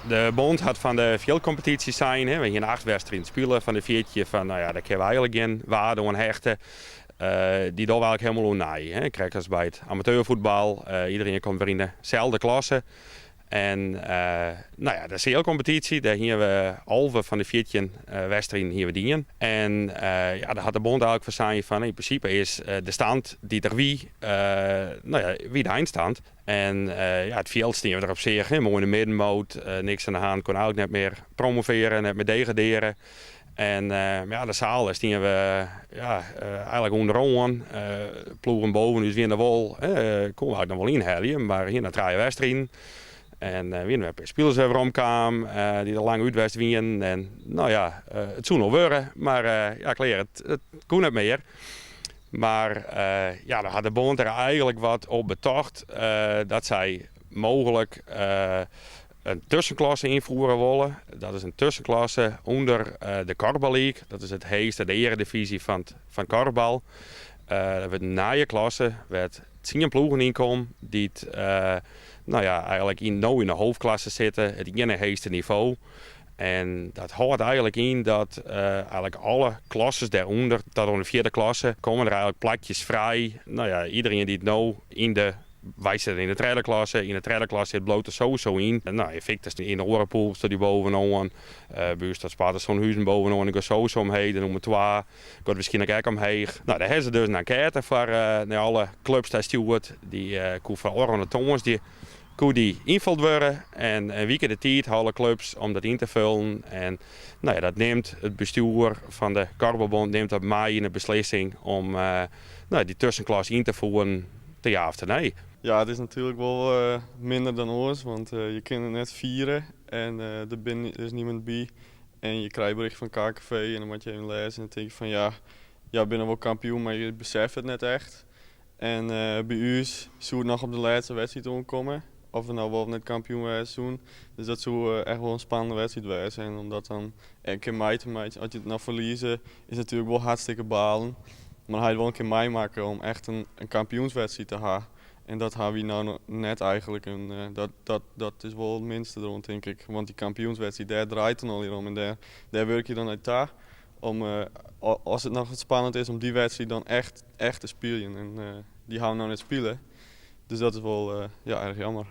De bond had van de veldcompetitie zijn. Hè. We gingen 8 wedstrijden spelen van de 14 van, nou ja, daar kunnen we eigenlijk geen waarde aan hechten. Die doen we eigenlijk helemaal onnaai. Kijk als bij het amateurvoetbal. Iedereen komt weer in dezelfde klasse. En nou ja, de CL-competitie, daar gingen we halve van de 14 wedstrijden hier dienen. En ja, daar had de bond eigenlijk voor zijn van in principe is de stand die er nou ja, wie de eindstand. En ja, het veld stien we erop zich, mooi in de middenmoot, niks aan de hand, kon eigenlijk net meer promoveren, net meer degraderen. En ja, de zaal stien we ja, eigenlijk onderaan. Ploegen boven, dus weer in de wol. Konden we eigenlijk nog wel inhalen, maar hier naar 3 wedstrijden. En weer een paar spelers weer omkwamen, die er lang uitwest wien. En nou ja, het zou nog worden, maar ja, klaar, het kon niet meer. Maar ja, daar had de bond er eigenlijk wat op betocht dat zij mogelijk een tussenklasse invoeren willen. Dat is een tussenklasse onder de Korfbal League. Dat is het heegste, de eredivisie van korfbal. Dat wordt een naaie klasse, werd 10 ploegen inkomen die nou ja, eigenlijk in de hoofdklasse zitten, het ene heegste niveau. En dat houdt eigenlijk in dat eigenlijk alle klasses daaronder, tot in de 4e klasse, komen er eigenlijk plakjes vrij. Nou ja, iedereen die het nou wij zitten in de 3e klasse. In de 3e klasse zit bloot er sowieso in. Nou, je fikt in de Orenpoel staat die bovenaan. Bij dat spaart zo'n huizen bovenaan. Ik ga sowieso omheen, de nummer 2. Ik ga misschien ook omheen. Nou, daar hebben ze dus een enquête voor alle clubs die stuurt. Die koe van Oranje Thomas, die invuld worden. En een week de tijd alle clubs om dat in te vullen. En nou ja, dat neemt het bestuur van de Korfbalbond neemt dat mee in de beslissing om nou, die tussenklasse in te voeren, te ja of te nee. Ja, het is natuurlijk wel minder dan ons, want je kunt het net vieren en er is niemand bij. En je krijgt bericht van KKV en dan moet je even lezen en dan denk je van ja, binnen wel kampioen, maar je beseft het net echt. En bij u zou het nog op de laatste wedstrijd omkomen, of we nou wel net kampioen zijn. Dus dat zou echt wel een spannende wedstrijd zijn. En omdat dan een keer mee te maken, als je het nou verliezen, is natuurlijk wel hartstikke balen. Maar hij wil een keer meemaken om echt een kampioenswedstrijd te hebben. En dat hebben we nou net eigenlijk. En dat is wel het minste erom, denk ik. Want die kampioenswedstrijd, daar draait het al hier om. En daar werk je dan uit daar. Om, als het nog spannend is om die wedstrijd dan echt te spelen. En die gaan we nou net spelen. Dus dat is wel ja, erg jammer.